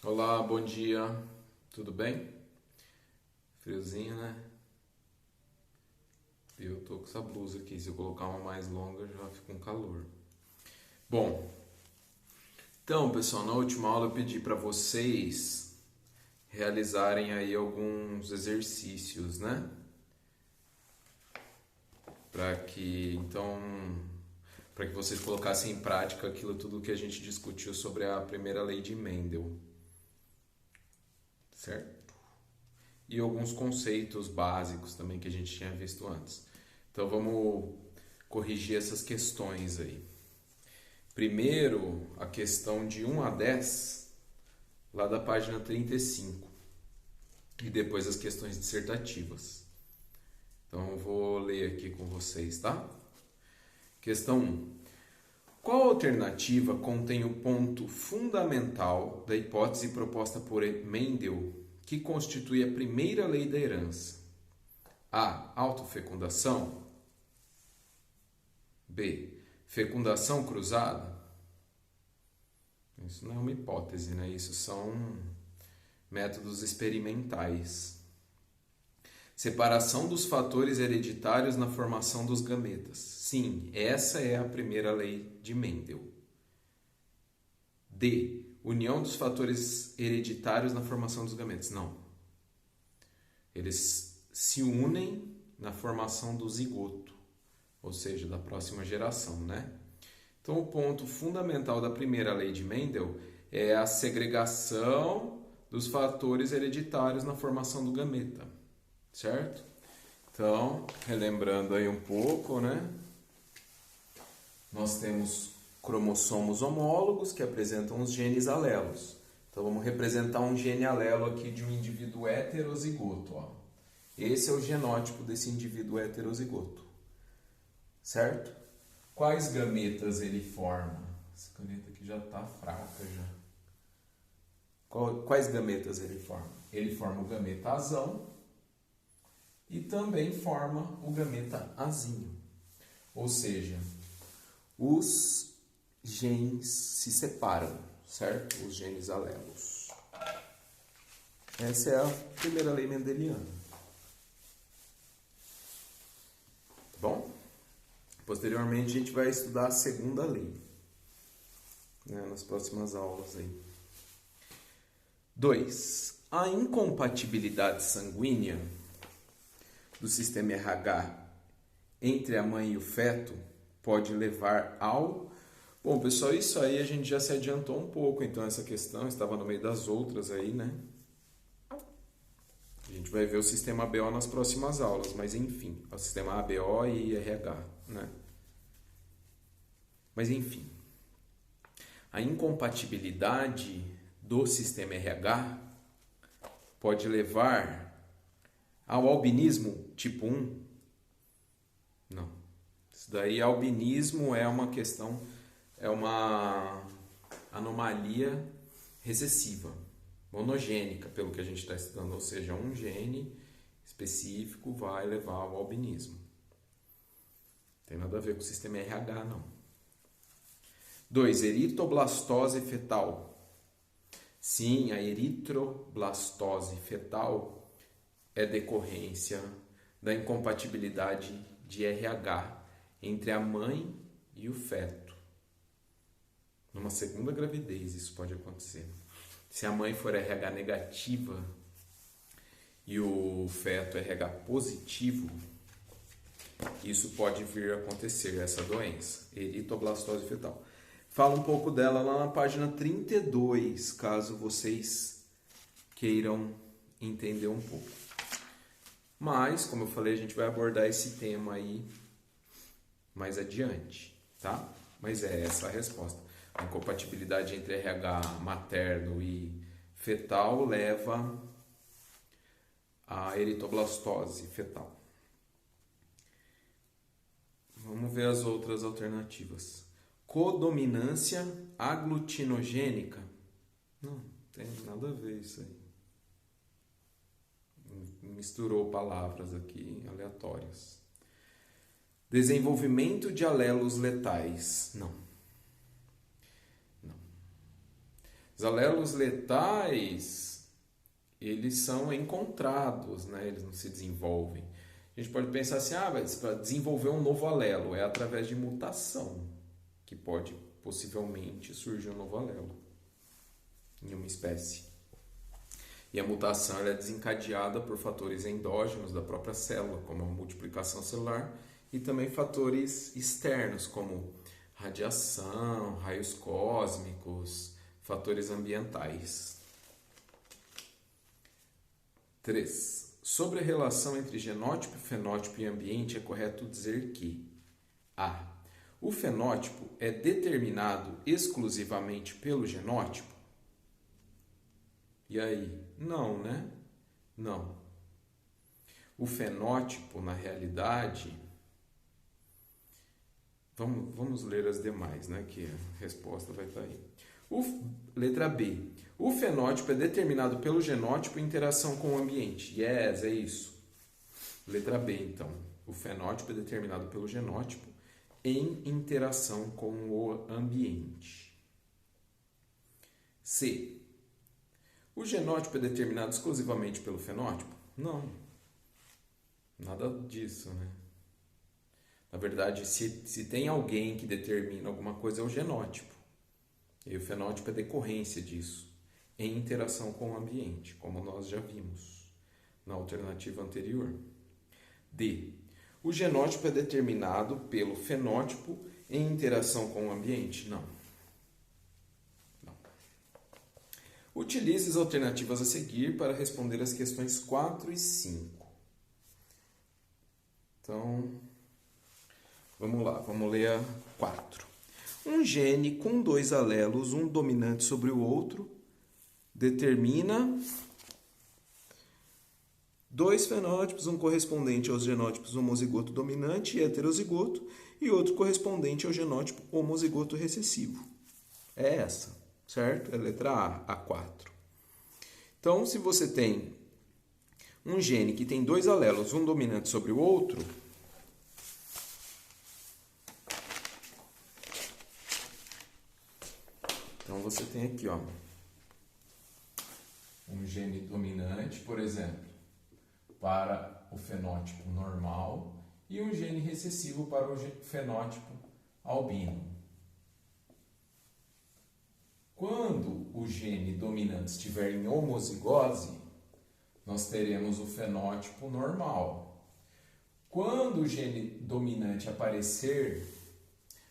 Olá, bom dia. Tudo bem? Friozinho, né? Eu tô com essa blusa aqui. Se eu colocar uma mais longa, já fica com calor. Bom, então, pessoal, na última aula eu pedi para vocês realizarem aí alguns exercícios, né? Para que vocês colocassem em prática aquilo tudo que a gente discutiu sobre a primeira lei de Mendel, certo? E alguns conceitos básicos também que a gente tinha visto antes. Então vamos corrigir essas questões aí. Primeiro, a questão de 1 a 10, lá da página 35. E depois as questões dissertativas. Então eu vou ler aqui com vocês, tá? Questão 1. Qual alternativa contém o ponto fundamental da hipótese proposta por Mendel que constitui a primeira lei da herança? A. Autofecundação. B. Fecundação cruzada. Isso não é uma hipótese, né? Isso são métodos experimentais. Separação dos fatores hereditários na formação dos gametas. Sim, essa é a primeira lei de Mendel. D. União dos fatores hereditários na formação dos gametas. Não. Eles se unem na formação do zigoto, ou seja, da próxima geração, né? Então, o ponto fundamental da primeira lei de Mendel é a segregação dos fatores hereditários na formação do gameta, certo? Então, relembrando aí um pouco, né? Nós temos cromossomos homólogos que apresentam os genes alelos. Então, vamos representar um gene alelo aqui de um indivíduo heterozigoto, ó. Esse é o genótipo desse indivíduo heterozigoto, certo? Quais gametas ele forma? Essa caneta aqui já está fraca já. Quais gametas ele forma? Ele forma o gameta azão e também forma o gameta azinho. Ou seja, os genes se separam, certo? Os genes alelos. Essa é a primeira lei mendeliana. Bom? Posteriormente a gente vai estudar a segunda lei, né, nas próximas aulas aí. 2. A incompatibilidade sanguínea do sistema RH entre a mãe e o feto pode levar ao... Bom, pessoal, isso aí a gente já se adiantou um pouco, então essa questão estava no meio das outras aí, né? A gente vai ver o sistema ABO nas próximas aulas, mas enfim, o sistema ABO e RH, né? Mas enfim, a incompatibilidade do sistema RH pode levar ao albinismo tipo 1? Não. Isso daí, albinismo é uma questão, é uma anomalia recessiva, monogênica, pelo que a gente está estudando, ou seja, um gene específico vai levar ao albinismo. Não tem nada a ver com o sistema RH, não. 2. Eritroblastose fetal. Sim, a eritroblastose fetal é decorrência da incompatibilidade de RH entre a mãe e o feto. Numa segunda gravidez isso pode acontecer. Se a mãe for RH negativa e o feto RH positivo, isso pode vir a acontecer, essa doença, eritroblastose fetal. Fala um pouco dela lá na página 32, caso vocês queiram entender um pouco. Mas, como eu falei, a gente vai abordar esse tema aí mais adiante, tá? Mas é essa a resposta. A incompatibilidade entre RH materno e fetal leva à eritroblastose fetal. Vamos ver as outras alternativas. Codominância aglutinogênica. Não tem nada a ver isso aí. Misturou palavras aqui aleatórias. Desenvolvimento de alelos letais. Não. Os alelos letais, eles são encontrados, né? Eles não se desenvolvem. A gente pode pensar assim, mas para desenvolver um novo alelo é através de mutação que pode possivelmente surgir um novo alelo em uma espécie. E a mutação ela é desencadeada por fatores endógenos da própria célula, como a multiplicação celular, e também fatores externos, como radiação, raios cósmicos, fatores ambientais. 3. Sobre a relação entre genótipo, fenótipo e ambiente, é correto dizer que a. O fenótipo é determinado exclusivamente pelo genótipo? E aí? Não, né? Não. O fenótipo, na realidade... Vamos ler as demais, né? Que a resposta vai estar aí. Letra B. O fenótipo é determinado pelo genótipo em interação com o ambiente. Yes, é isso. Letra B, então. O fenótipo é determinado pelo genótipo em interação com o ambiente. C. O genótipo é determinado exclusivamente pelo fenótipo? Não. Nada disso, né? Na verdade, se tem alguém que determina alguma coisa, é o genótipo. E o fenótipo é decorrência disso, em interação com o ambiente, como nós já vimos na alternativa anterior. D. O genótipo é determinado pelo fenótipo em interação com o ambiente? Não. Não. Utilize as alternativas a seguir para responder as questões 4 e 5. Então, vamos lá, vamos ler a 4. Um gene com 2 alelos, um dominante sobre o outro, determina 2 fenótipos, um correspondente aos genótipos homozigoto dominante e heterozigoto, e outro correspondente ao genótipo homozigoto recessivo. É essa, certo? É a letra A, A4. Então, se você tem um gene que tem 2 alelos, um dominante sobre o outro, então você tem aqui, ó, um gene dominante, por exemplo, para o fenótipo normal e um gene recessivo para o fenótipo albino. Quando o gene dominante estiver em homozigose, nós teremos o fenótipo normal. Quando o gene dominante aparecer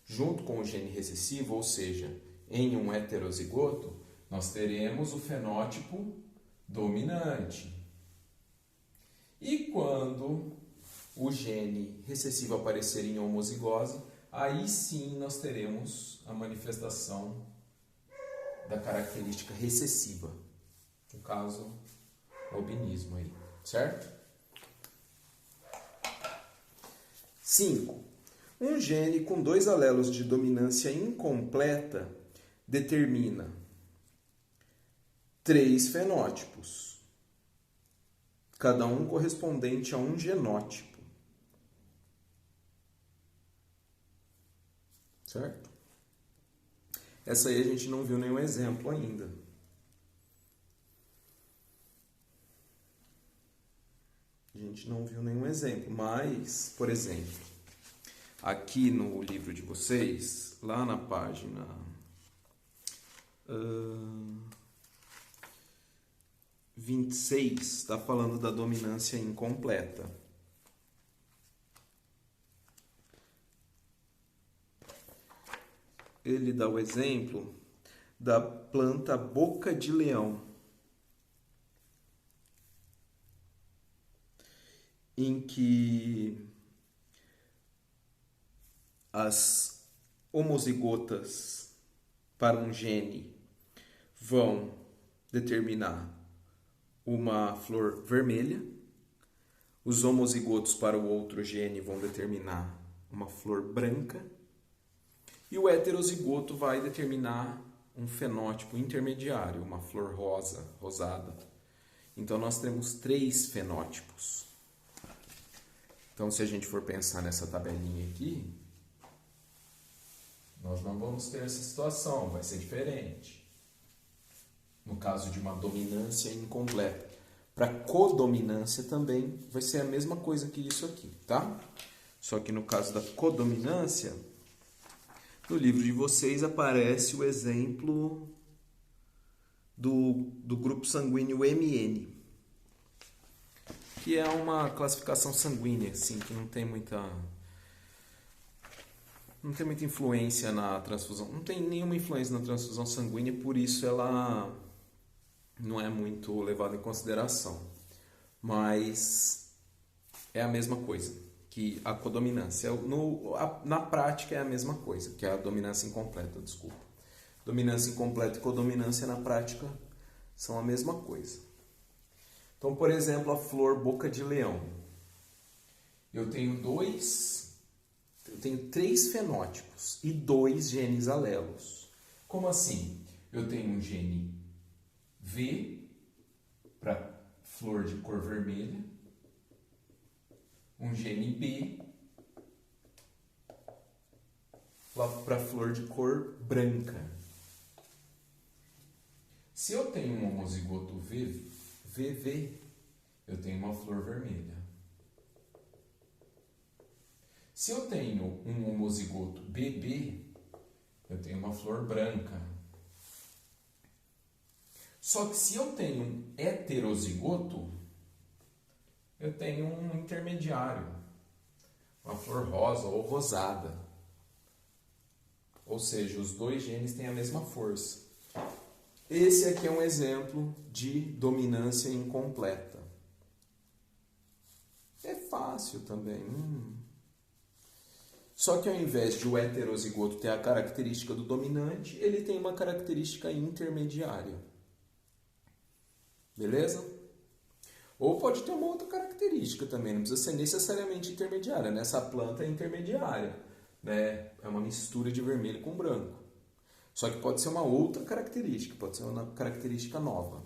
junto com o gene recessivo, ou seja, em um heterozigoto, nós teremos o fenótipo dominante. E quando o gene recessivo aparecer em homozigose, aí sim nós teremos a manifestação da característica recessiva. No caso, albinismo aí, certo? 5. Um gene com 2 alelos de dominância incompleta determina 3 fenótipos, cada um correspondente a um genótipo. Certo? Essa aí a gente não viu nenhum exemplo ainda. A gente não viu nenhum exemplo, mas, por exemplo, aqui no livro de vocês, lá na página 26, está falando da dominância incompleta. Ele dá o exemplo da planta boca de leão, em que as homozigotas para um gene vão determinar uma flor vermelha, os homozigotos para o outro gene vão determinar uma flor branca, e o heterozigoto vai determinar um fenótipo intermediário, uma flor rosa, rosada. Então nós temos 3 fenótipos. Então, se a gente for pensar nessa tabelinha aqui, nós não vamos ter essa situação, vai ser diferente. caso de uma dominância incompleta. Para codominância também vai ser a mesma coisa que isso aqui, tá? Só que no caso da codominância, no livro de vocês aparece o exemplo do grupo sanguíneo MN, que é uma classificação sanguínea, assim, que não tem muita influência na transfusão, não tem nenhuma influência na transfusão sanguínea, por isso ela não é muito levada em consideração. Mas é a mesma coisa que a codominância. Na prática é a mesma coisa que a dominância incompleta, desculpa. Dominância incompleta e codominância na prática são a mesma coisa. Então, por exemplo, a flor boca de leão. Eu tenho 3 fenótipos e 2 genes alelos. Como assim? Eu tenho um gene V para flor de cor vermelha, um gene B para flor de cor branca. Se eu tenho um homozigoto VV, eu tenho uma flor vermelha. Se eu tenho um homozigoto BB, eu tenho uma flor branca. Só que se eu tenho um heterozigoto, eu tenho um intermediário, uma flor rosa ou rosada. Ou seja, os 2 genes têm a mesma força. Esse aqui é um exemplo de dominância incompleta. É fácil também. Só que ao invés de o heterozigoto ter a característica do dominante, ele tem uma característica intermediária. Beleza? Ou pode ter uma outra característica também, não precisa ser necessariamente intermediária. Nessa planta é intermediária, né? É uma mistura de vermelho com branco. Só que pode ser uma outra característica, pode ser uma característica nova.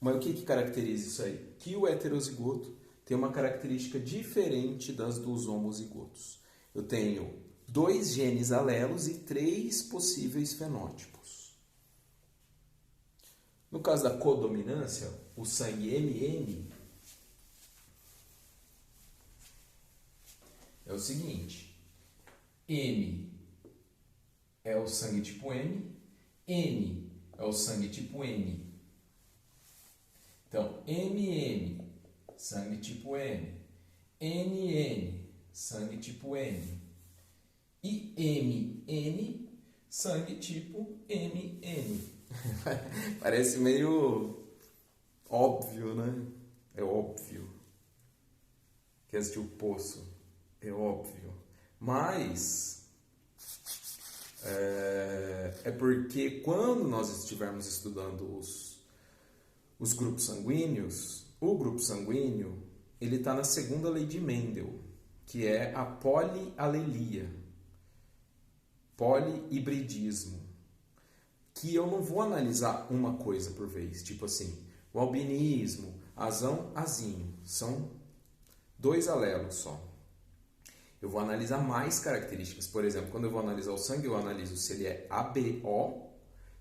Mas o que caracteriza isso aí? Que o heterozigoto tem uma característica diferente das dos homozigotos. Eu tenho 2 genes alelos e 3 possíveis fenótipos. No caso da codominância, o sangue MN é o seguinte: M é o sangue tipo M, N é o sangue tipo N. Então, MM, sangue tipo M, NN, sangue tipo N, e MN, sangue tipo MN. Parece meio óbvio, né? É óbvio. Quer assistir o Poço? É óbvio. Mas é porque quando nós estivermos estudando os grupos sanguíneos, o grupo sanguíneo ele está na segunda lei de Mendel, que é a polialelia, polihibridismo. Que eu não vou analisar uma coisa por vez, tipo assim, o albinismo, azão, azinho, são 2 alelos só. Eu vou analisar mais características. Por exemplo, quando eu vou analisar o sangue, eu analiso se ele é ABO,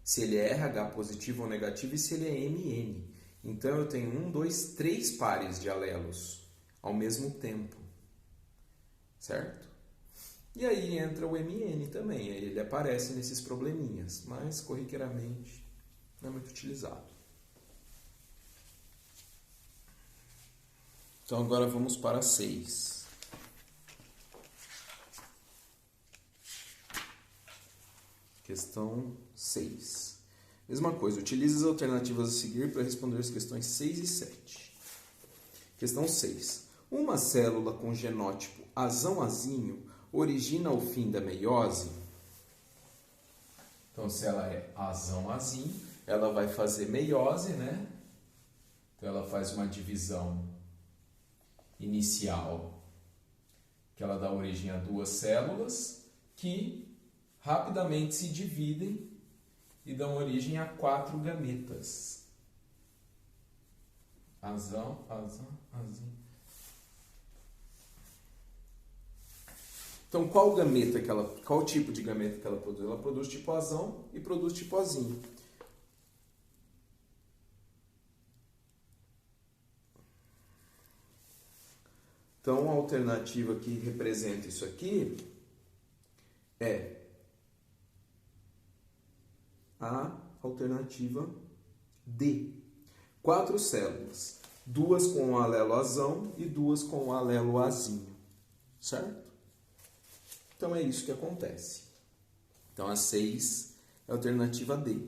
se ele é RH positivo ou negativo e se ele é MN. Então eu tenho 1, 2, 3 pares de alelos ao mesmo tempo, certo? E aí entra o MN também, aí ele aparece nesses probleminhas, mas corriqueiramente não é muito utilizado. Então agora vamos para 6. Questão 6. Mesma coisa, utilize as alternativas a seguir para responder as questões 6 e 7. Questão 6. Uma célula com genótipo azão-azinho origina o fim da meiose? Então, se ela é azão-azinho, ela vai fazer meiose, né? Então, ela faz uma divisão inicial, que ela dá origem a 2 células, que rapidamente se dividem e dão origem a 4 gametas. Azão, azinho. Então, qual tipo de gameta que ela produz? Ela produz tipo azão e produz tipo azinho. Então, a alternativa que representa isso aqui é a alternativa D. 4 células, 2 com o alelo azão e 2 com o alelo azinho, certo? Então, é isso que acontece. Então, a 6 é a alternativa D.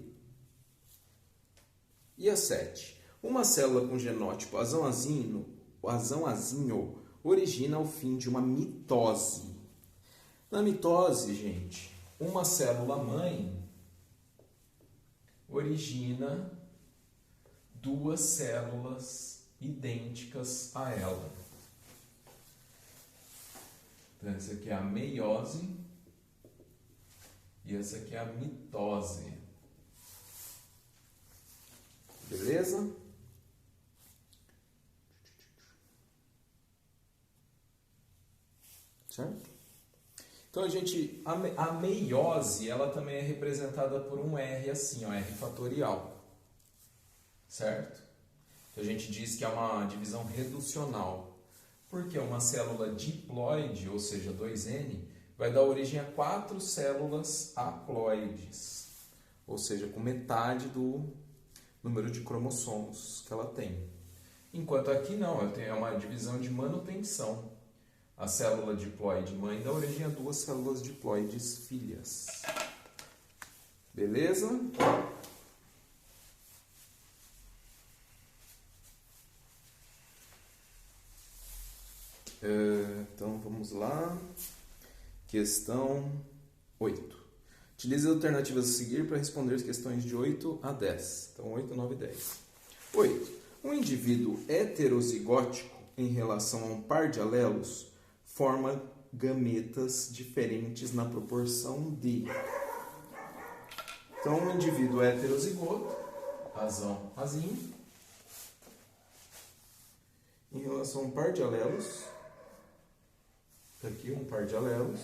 E a 7? Uma célula com genótipo azão-azinho origina o fim de uma mitose. Na mitose, gente, uma célula-mãe origina 2 células idênticas a ela. Então, essa aqui é a meiose e essa aqui é a mitose. Beleza? Certo? Então, a meiose, ela também é representada por um R assim, ó, R fatorial. Certo? Então, a gente diz que é uma divisão reducional. Porque uma célula diploide, ou seja, 2N, vai dar origem a 4 células haploides. Ou seja, com metade do número de cromossomos que ela tem. Enquanto aqui não, é uma divisão de manutenção. A célula diploide mãe dá origem a 2 células diploides filhas. Beleza? Então, vamos lá. Questão 8. Utilize as alternativas a seguir para responder as questões de 8 a 10. Então, 8, 9 e 10. 8. Um indivíduo heterozigótico em relação a um par de alelos forma gametas diferentes na proporção de... Então, um indivíduo heterozigoto, azão, azinho, em relação a um par de alelos, aqui um par de alelos,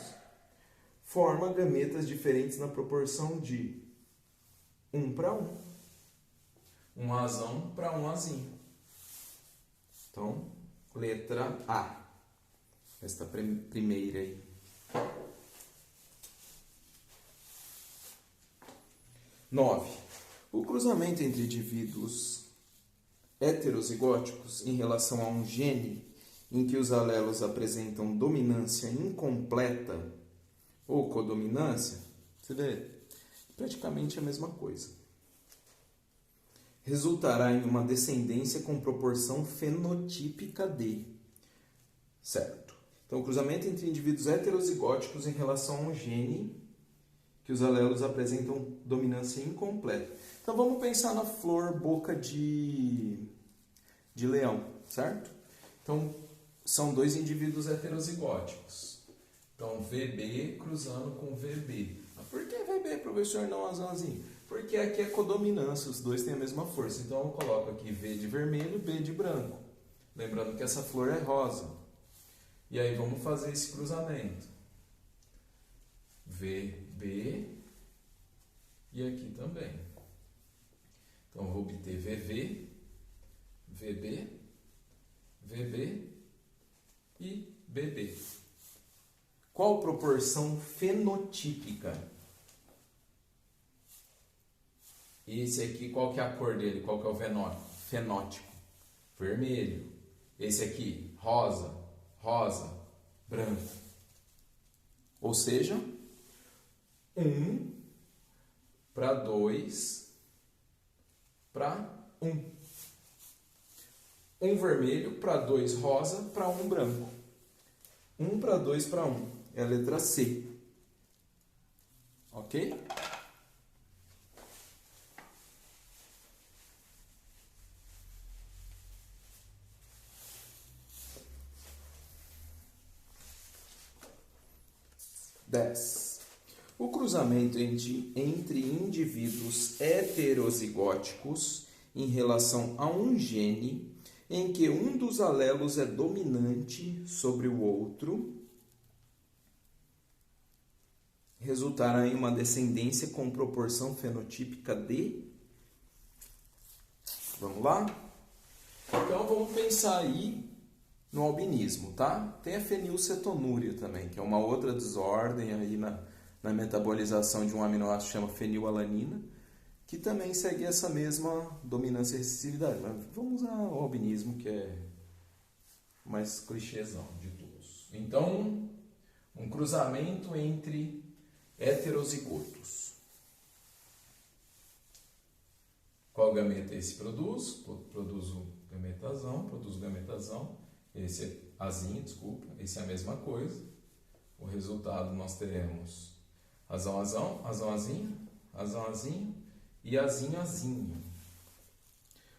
forma gametas diferentes na proporção de 1 para 1. Um azão para um azinho. Então, letra A. Esta primeira aí. 9. O cruzamento entre indivíduos heterozigóticos em relação a um gene em que os alelos apresentam dominância incompleta ou codominância, você vê, praticamente a mesma coisa. Resultará em uma descendência com proporção fenotípica de. Certo. Então, o cruzamento entre indivíduos heterozigóticos em relação a um gene que os alelos apresentam dominância incompleta. Então, vamos pensar na flor boca de leão, certo? Então, são 2 indivíduos heterozigóticos. Então, VB cruzando com VB. Mas por que VB, professor, não azãozinho? Porque aqui é codominância, os 2 têm a mesma força. Então, eu coloco aqui V de vermelho, B de branco. Lembrando que essa flor é rosa. E aí, vamos fazer esse cruzamento. VB e aqui também. Então, eu vou obter VV, VB, VB e BB. Qual proporção fenotípica? Esse aqui, qual que é a cor dele? Qual que é o fenótipo? Vermelho. Esse aqui, rosa, branco. Ou seja, 1 para 2 para 1. 1 vermelho para 2 rosa para 1 branco. 1 para 2 para 1. É a letra C. Ok? O cruzamento entre indivíduos heterozigóticos em relação a um gene em que um dos alelos é dominante sobre o outro resultará em uma descendência com proporção fenotípica de... Vamos lá? Então, vamos pensar aí no albinismo, tá? Tem a fenilcetonúria também, que é uma outra desordem aí na metabolização de um aminoácido que chama fenilalanina, que também segue essa mesma dominância e recessividade. Mas vamos usar o albinismo, que é mais clichêzão de todos. Então, um cruzamento entre heterozigotos. Qual gameta esse produz? Produz o gametazão. Esse é azinho, desculpa. Esse é a mesma coisa. O resultado nós teremos azão, azinho e azinho.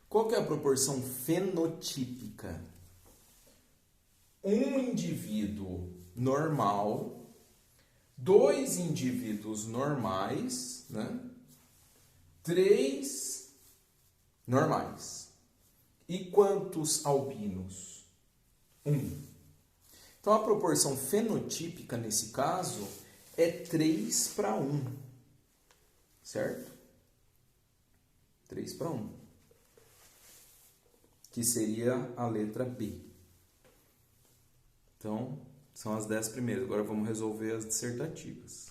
Qual que é a proporção fenotípica? Um indivíduo normal, 2 indivíduos normais, né? 3 normais. E quantos albinos? 1. Então a proporção fenotípica nesse caso é 3:1, certo? 3:1, que seria a letra B. Então, são as 10 primeiras. Agora vamos resolver as dissertativas.